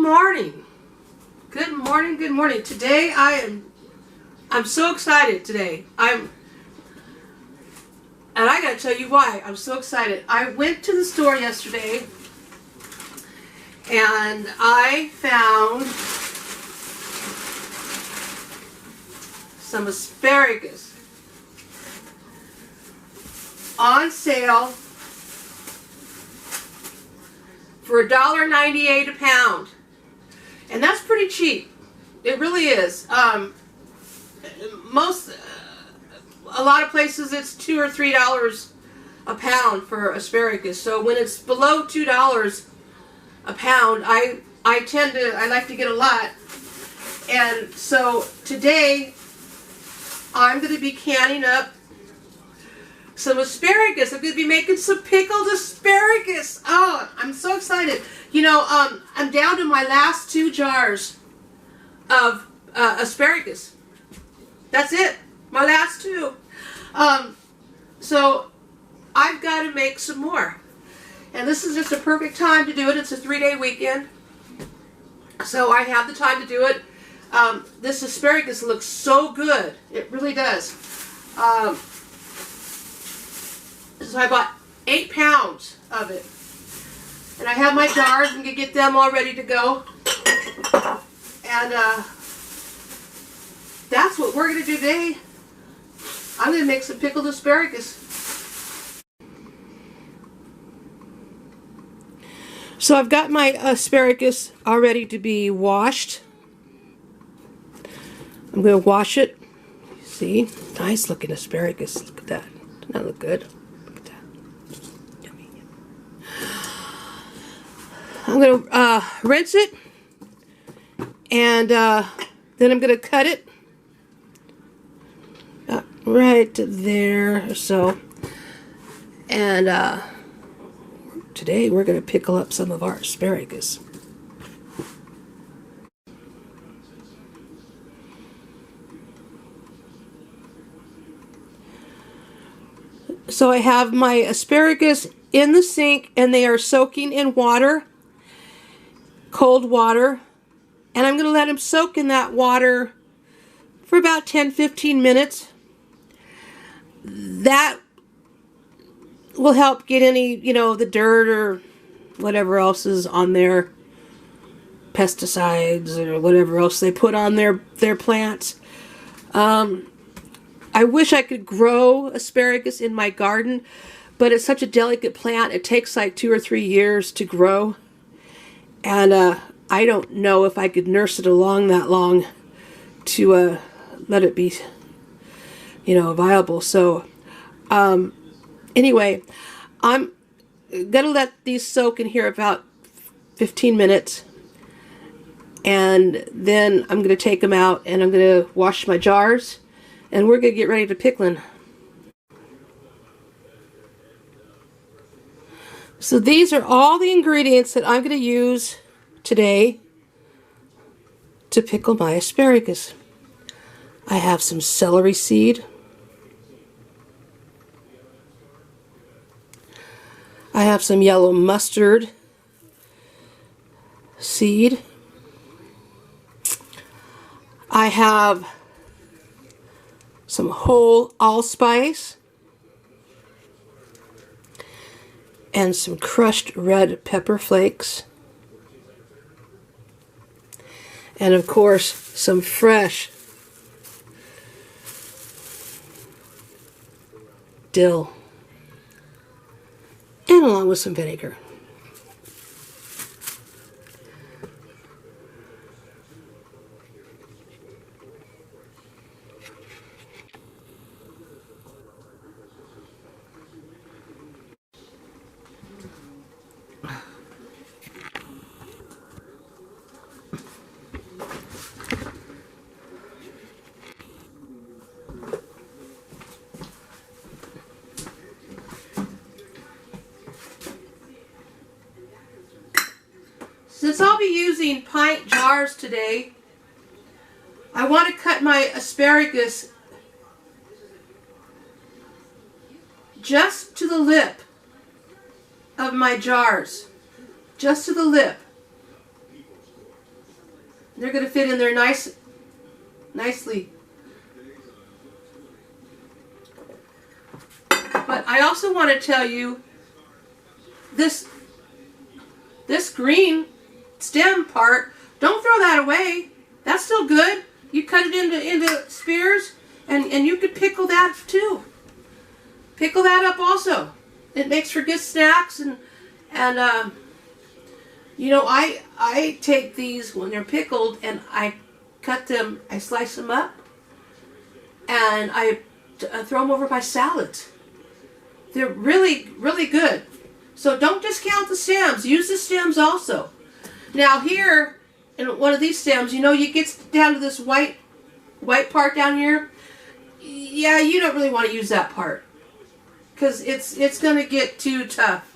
morning. Good morning, good morning. Today I'm so excited today. And I gotta tell you why I'm so excited. I went to the store yesterday and I found some asparagus on sale for $1.98 a pound. And that's pretty cheap. It really is. A lot of places it's $2 or $3 a pound for asparagus. So when it's below $2 a pound, I like to get a lot. And so today I'm going to be canning up some asparagus. I'm going to be making some pickled asparagus. Oh, I'm so excited. You know, I'm down to my last 2 jars of asparagus. That's it. My last 2. So I've got to make some more. And this is just a perfect time to do it. It's a 3-day weekend. So I have the time to do it. This asparagus looks so good. It really does. So I bought 8 pounds of it. And I have my jars. I'm going to get them all ready to go. And that's what we're going to do today. I'm going to make some pickled asparagus. So I've got my asparagus all ready to be washed. I'm going to wash it. See? Nice looking asparagus. Look at that. Doesn't that look good? Look at that. Yummy. I'm going to rinse it. And then I'm going to cut it. Right there. So. And today we're going to pickle up some of our asparagus. So I have my asparagus in the sink and they are soaking in water, cold water, and I'm going to let them soak in that water for about 10-15 minutes. That will help get any, the dirt or whatever else is on there, pesticides or whatever else they put on their plants. I wish I could grow asparagus in my garden, but it's such a delicate plant. It takes like 2 or 3 years to grow. And I don't know if I could nurse it along that long to let it be, viable. So, anyway, I'm going to let these soak in here about 15 minutes. And then I'm going to take them out and I'm going to wash my jars. And we're going to get ready to pickling. So these are all the ingredients that I'm going to use today to pickle my asparagus. I have some celery seed. I have some yellow mustard seed. I have some whole allspice and some crushed red pepper flakes, and of course some fresh dill, and along with some vinegar. Since I'll be using pint jars today, I want to cut my asparagus just to the lip of my jars. Just to the lip. They're going to fit in there nicely. But I also want to tell you, this green stem part, don't throw that away. That's still good. You cut it into spears, and you could pickle that too. Pickle that up also. It makes for good snacks, and you know, I take these when they're pickled and I cut them, I slice them up, and I throw them over my salads. They're really, really good. So don't discount the stems. Use the stems also. Now here, in one of these stems, you know, you get down to this white part down here. Yeah, you don't really want to use that part, because it's going to get too tough.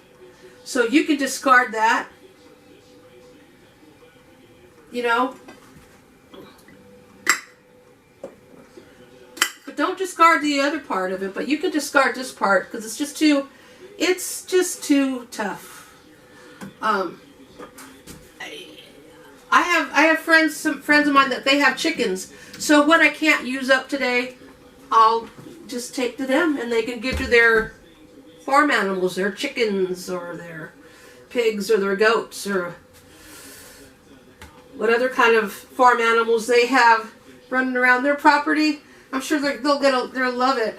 So you can discard that. You know. But don't discard the other part of it, but you can discard this part because it's just too tough. I have some friends of mine that they have chickens. So what I can't use up today, I'll just take to them, and they can give to their farm animals, their chickens or their pigs or their goats or what other kind of farm animals they have running around their property. I'm sure they'll love it.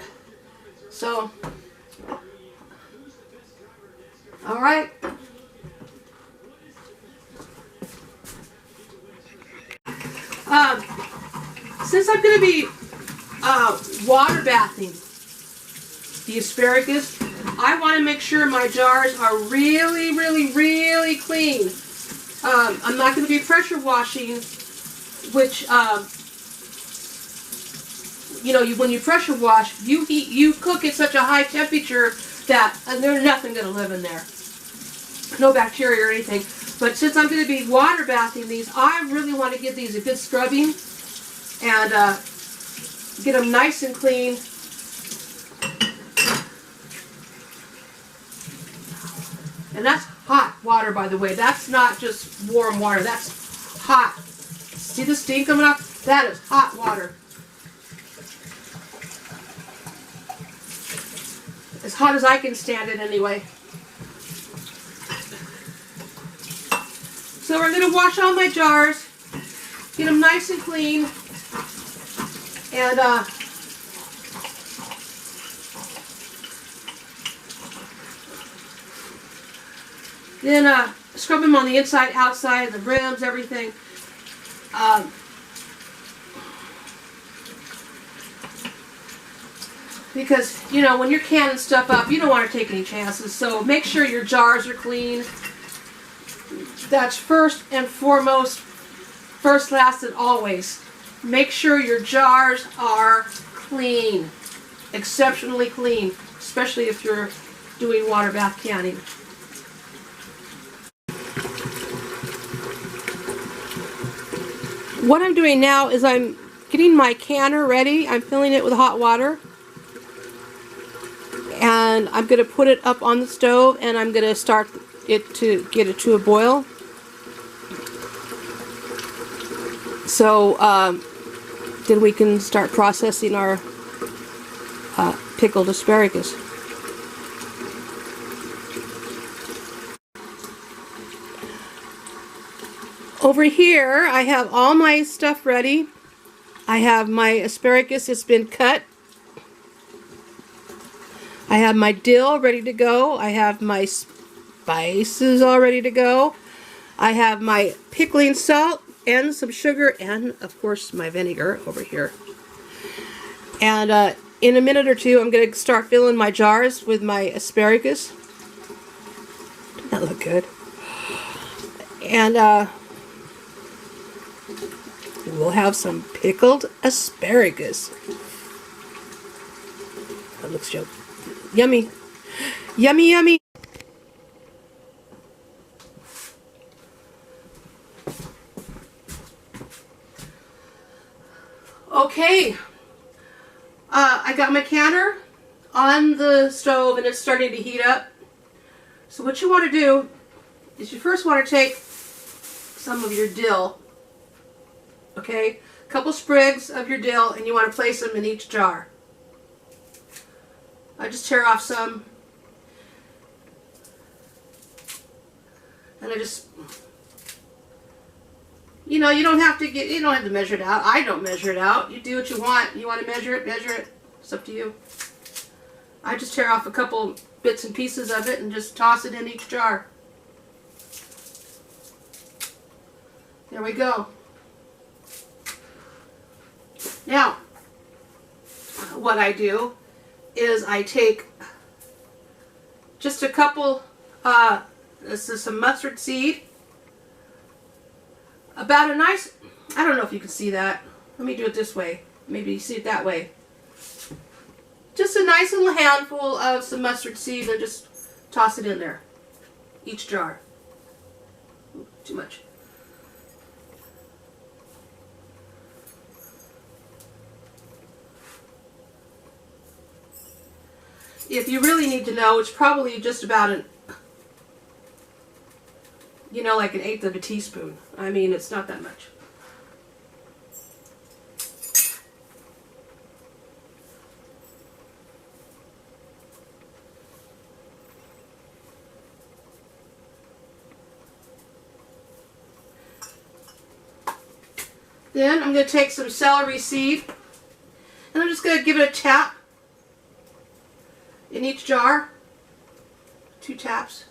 So, all right. Since I'm going to be water bathing the asparagus, I want to make sure my jars are really, really, really clean. I'm not going to be pressure washing, which, you know, when you pressure wash, you cook at such a high temperature that there's nothing going to live in there. No bacteria or anything. But since I'm going to be water bathing these, I really want to give these a good scrubbing and get them nice and clean. And that's hot water, by the way. That's not just warm water. That's hot. See the steam coming up? That is hot water. As hot as I can stand it anyway. So we're going to wash all my jars, get them nice and clean, and then scrub them on the inside, outside, the rims, everything. Because, you know, when you're canning stuff up, you don't want to take any chances. So make sure your jars are clean. That's first and foremost, first, last, and always. Make sure your jars are clean, exceptionally clean, especially if you're doing water bath canning. What I'm doing now is I'm getting my canner ready. I'm filling it with hot water. And I'm going to put it up on the stove, and I'm going to start it to get it to a boil. So then we can start processing our pickled asparagus. Over here I have all my stuff ready. I have my asparagus, it's been cut. I have my dill ready to go. I have my spices all ready to go. I have my pickling salt and some sugar and, of course, my vinegar over here. And in a minute or two, I'm going to start filling my jars with my asparagus. Doesn't that look good? And we'll have some pickled asparagus. That looks so yummy. Yummy, yummy. Okay, I got my canner on the stove and it's starting to heat up. So what you want to do is you first want to take some of your dill Okay, a couple sprigs of your dill, and you want to place them in each jar. I just tear off some, and I just, you know, you don't have to measure it out. I don't measure it out. You do what you want. You want to measure it, measure it. It's up to you. I just tear off a couple bits and pieces of it and just toss it in each jar. There we go. Now, what I do is I take just a couple, this is some mustard seed, about a nice, I don't know if you can see that. Let me do it this way. Maybe you see it that way. Just a nice little handful of some mustard seed and just toss it in there. Each jar. Ooh, too much. If you really need to know, it's probably just about an, you know, like 1/8 of a teaspoon. I mean, it's not that much. Then I'm going to take some celery seed, and I'm just going to give it a tap in each jar. 2 taps.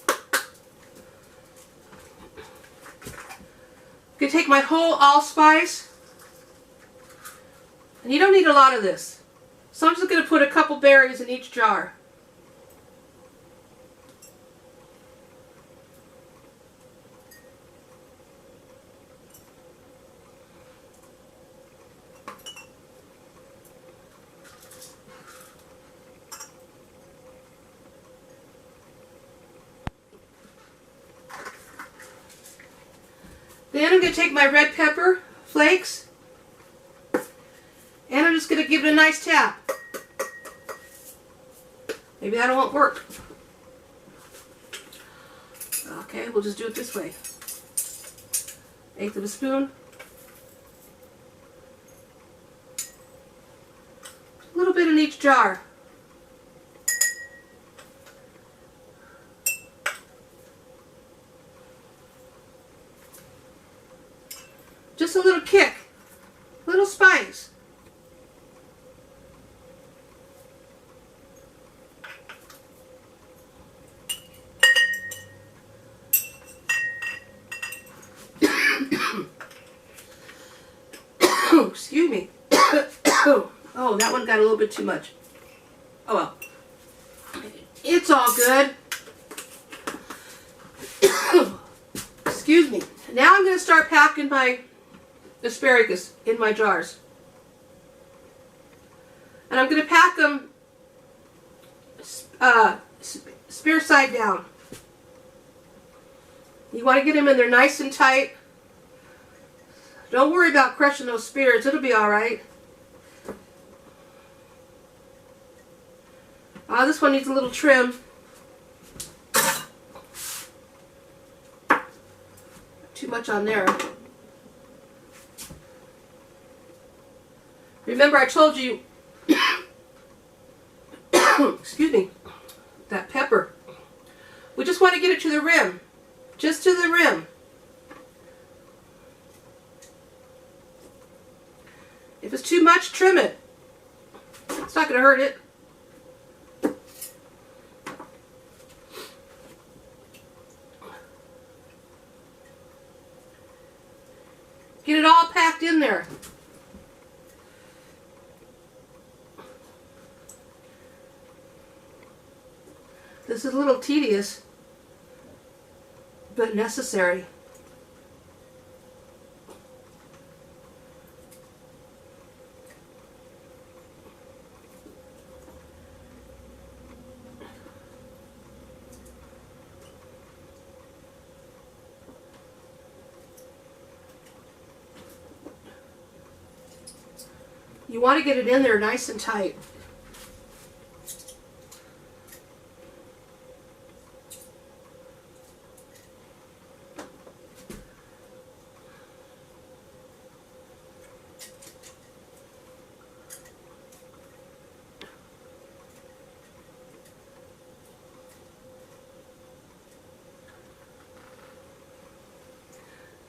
I'm going to take my whole allspice, and you don't need a lot of this, so I'm just going to put a couple berries in each jar. Then I'm going to take my red pepper flakes, and I'm just going to give it a nice tap. Maybe that won't work. Okay, we'll just do it this way. 1/8 of a spoon. A little bit in each jar. Just a little kick, a little spice. Excuse me. Oh, that one got a little bit too much. Oh well. It's all good. Excuse me. Now I'm going to start packing my asparagus in my jars. And I'm going to pack them spear side down. You want to get them in there nice and tight. Don't worry about crushing those spears. It'll be alright. This one needs a little trim. Too much on there. Remember I told you, excuse me, that pepper. We just want to get it to the rim. Just to the rim. If it's too much, trim it. It's not going to hurt it. Get it all packed in there. This is a little tedious, but necessary. You want to get it in there nice and tight.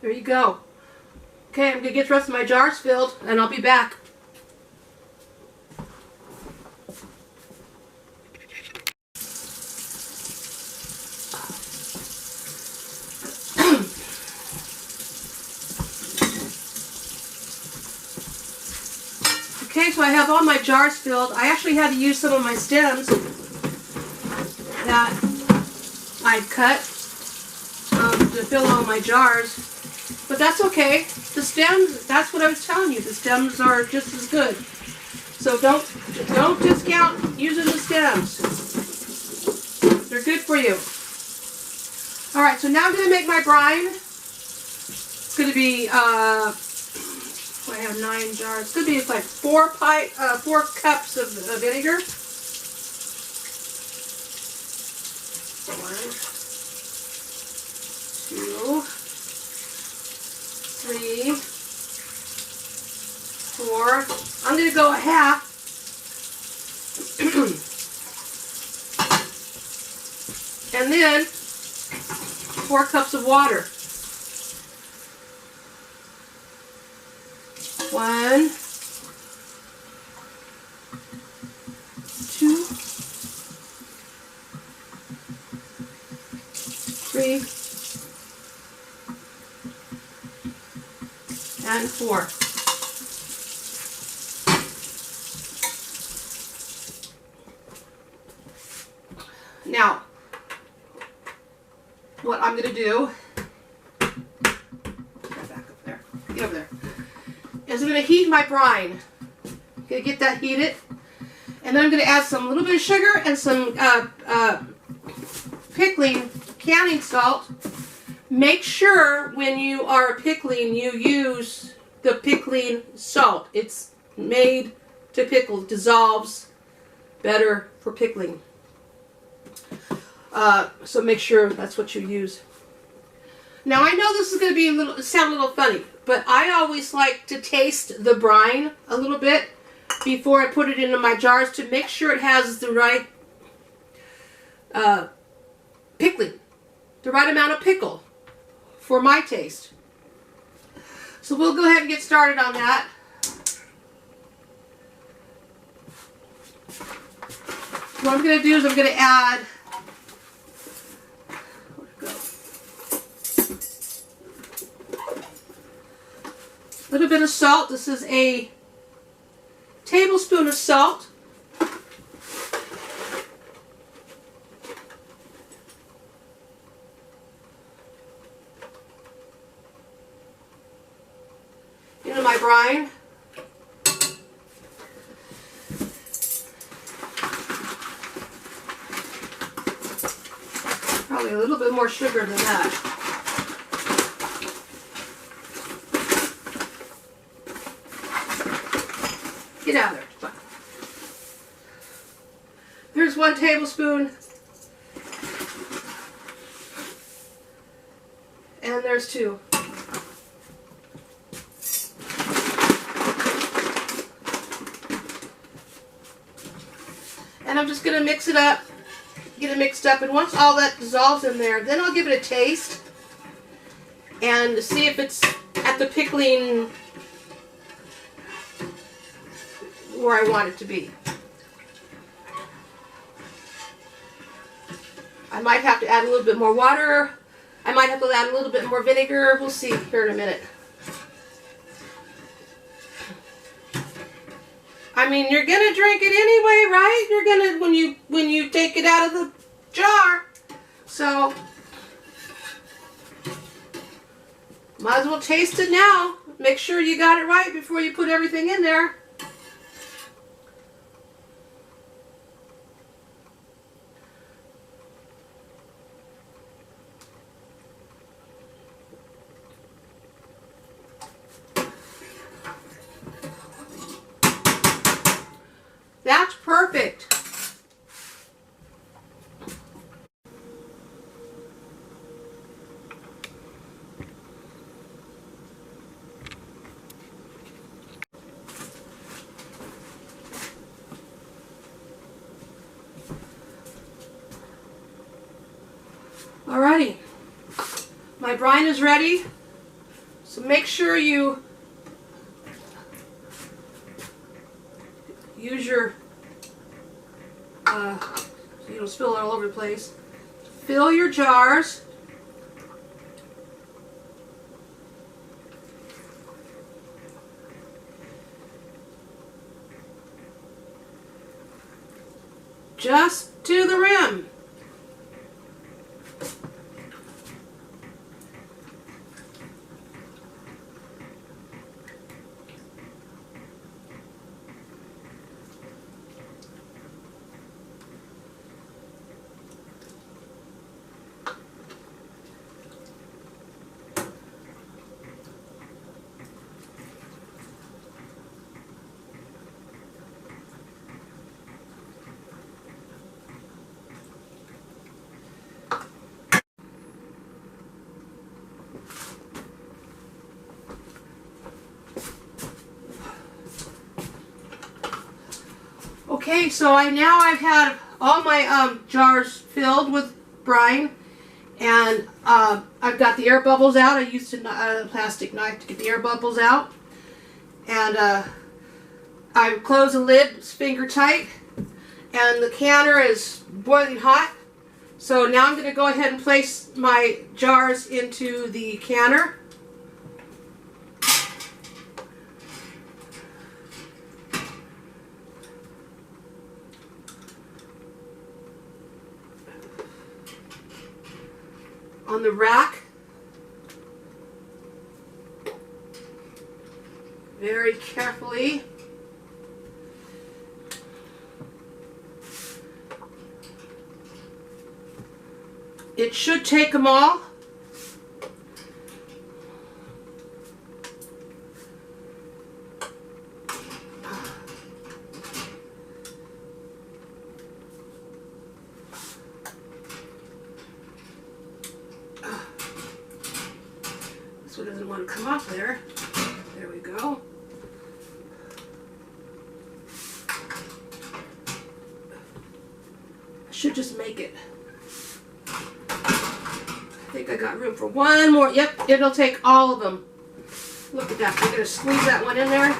There you go. Okay, I'm going to get the rest of my jars filled, and I'll be back. Okay, so I have all my jars filled. I actually had to use some of my stems that I'd cut to fill all my jars. But that's okay. The stems, that's what I was telling you. The stems are just as good. So don't discount using the stems. They're good for you. Alright, so now I'm going to make my brine. It's going to be, I have 9 jars. It's going to be like 4 cups of vinegar. 1, 2, 3, 4. I'm going to go a half. And then 4 cups of water. 1, 2, 3, and 4. Now, what I'm going to do, get back up there, get over there, is I'm going to heat my brine. I'm going to get that heated, and then I'm going to add some little bit of sugar and some pickling canning salt. Make sure when you are pickling you use the pickling salt. It's made to pickle, dissolves better for pickling. So make sure that's what you use. Now I know this is going to sound a little funny, but I always like to taste the brine a little bit before I put it into my jars to make sure it has the right pickling, the right amount of pickle for my taste. So we'll go ahead and get started on that. What I'm going to do is I'm going to add a little bit of salt. This is a tablespoon of salt. Into my brine. Probably a little bit more sugar than that. Get out of there. Here's 1 tablespoon. And there's 2. And I'm just going to mix it up, get it mixed up, and once all that dissolves in there, then I'll give it a taste and see if it's at the pickling where I want it to be. I might have to add a little bit more water. I might have to add a little bit more vinegar. We'll see here in a minute. I mean, you're gonna drink it anyway, right? You're gonna when you take it out of the jar. So might as well taste it now. Make sure you got it right before you put everything in there. That's perfect. Alrighty. My brine is ready. So make sure you use your, so you don't spill it all over the place. Fill your jars. Just to the rim. Okay, so I've had all my jars filled with brine, and I've got the air bubbles out. I used a plastic knife to get the air bubbles out, and I close the lid, it's finger tight, and the canner is boiling hot. So now I'm going to go ahead and place my jars into the canner. On the rack, very carefully. It should take them all. This one doesn't want to come off there. There we go. I should just make it. I think I got room for one more. Yep, it'll take all of them. Look at that. I'm going to squeeze that one in there.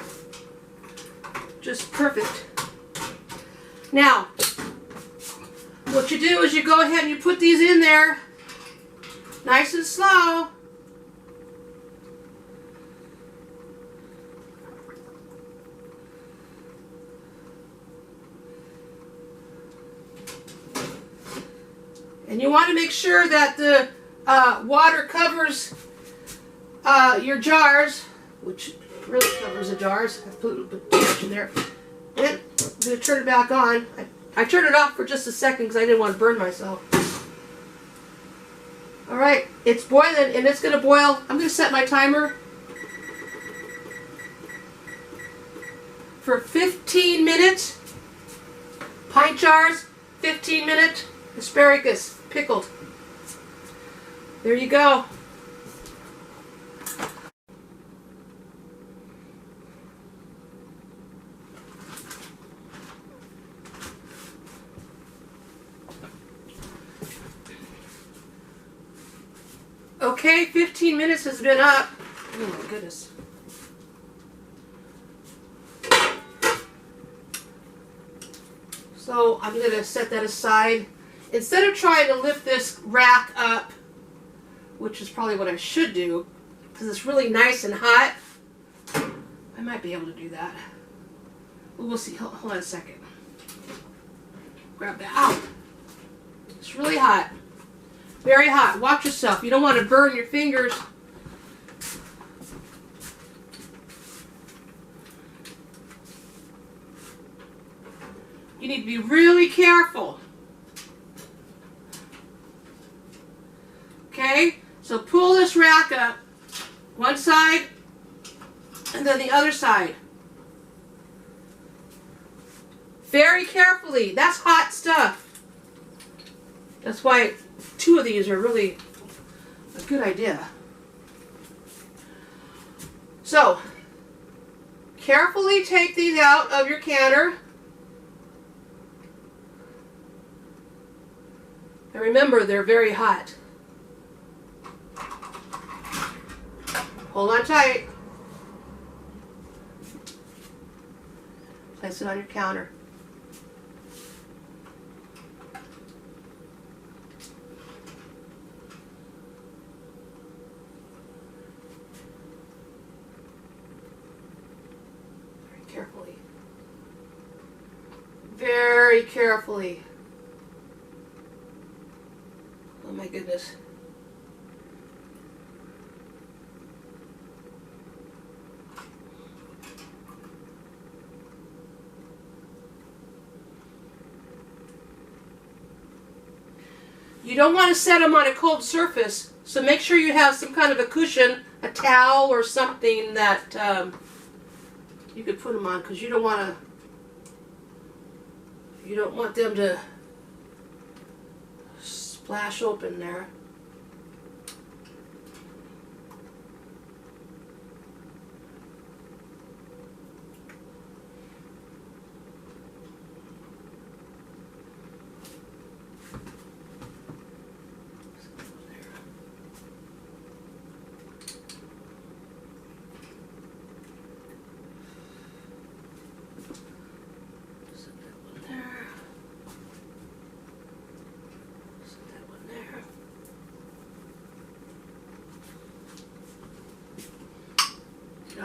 Just perfect. Now, what you do is you go ahead and you put these in there nice and slow. And you want to make sure that the water covers your jars, which really covers the jars. I put a little bit too much in there. And I'm going to turn it back on. I turned it off for just a second because I didn't want to burn myself. Alright, it's boiling and it's going to boil. I'm going to set my timer for 15 minutes. Pint jars, 15 minutes. Asparagus, pickled. There you go. Okay, 15 minutes has been up. Oh my goodness. So I'm going to set that aside. Instead of trying to lift this rack up, which is probably what I should do, because it's really nice and hot, I might be able to do that. We'll see. Hold on a second. Grab that. Ow! It's really hot. Very hot. Watch yourself. You don't want to burn your fingers. You need to be really careful. Okay, so pull this rack up, one side, and then the other side. Very carefully. That's hot stuff. That's why two of these are really a good idea. So, carefully take these out of your canner. And remember, they're very hot. Hold on tight. Place it on your counter. Very carefully. Very carefully. Oh my goodness. You don't want to set them on a cold surface, so make sure you have some kind of a cushion, a towel or something that you could put them on, because you don't want them to splash open there.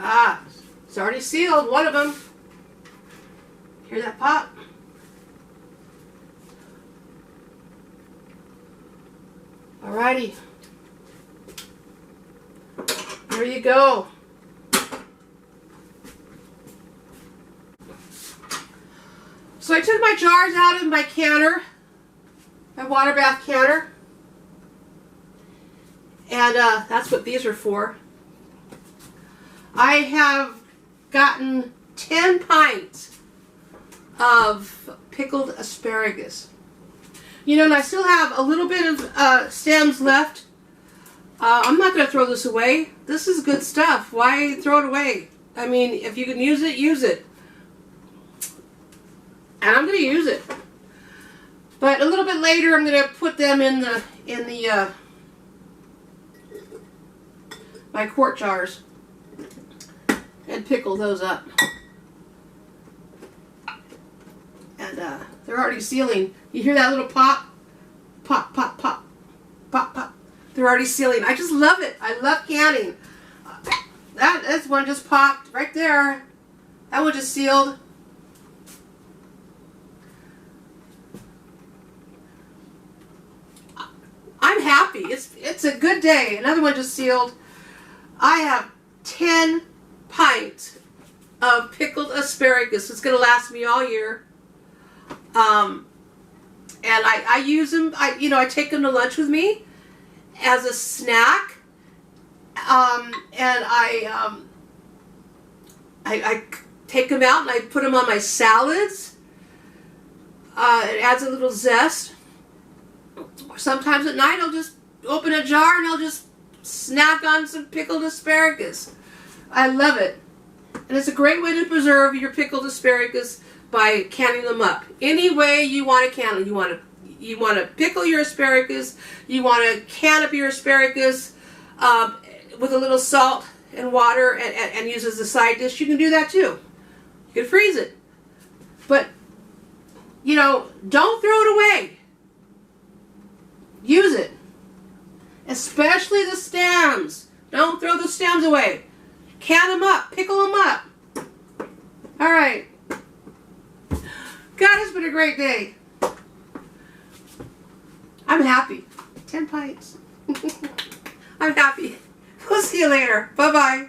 Ah, it's already sealed, one of them. Hear that pop? Alrighty. There you go. So I took my jars out of my canner, my water bath canner, and that's what these are for. I have gotten 10 pints of pickled asparagus. You know, and I still have a little bit of stems left. I'm not going to throw this away. This is good stuff. Why throw it away? I mean, if you can use it, use it. And I'm going to use it. But a little bit later, I'm going to put them in the my quart jars and pickle those up. And they're already sealing. You hear that little pop? Pop, pop, pop. Pop, pop. They're already sealing. I just love it. I love canning. This one just popped right there. That one just sealed. I'm happy. It's a good day. Another one just sealed. I have 10 pints of pickled asparagus. It's going to last me all year. And I use them. I take them to lunch with me as a snack. And I take them out and I put them on my salads. It adds a little zest. Sometimes at night I'll just open a jar and I'll just snack on some pickled asparagus. I love it. And it's a great way to preserve your pickled asparagus by canning them up. Any way you want to can them. You want to pickle your asparagus. You want to can up your asparagus with a little salt and water and use as a side dish. You can do that too. You can freeze it. But, don't throw it away. Use it. Especially the stems. Don't throw the stems away. Can them up. Pickle them up. All right. God, it's been a great day. I'm happy. 10 pints. I'm happy. We'll see you later. Bye-bye.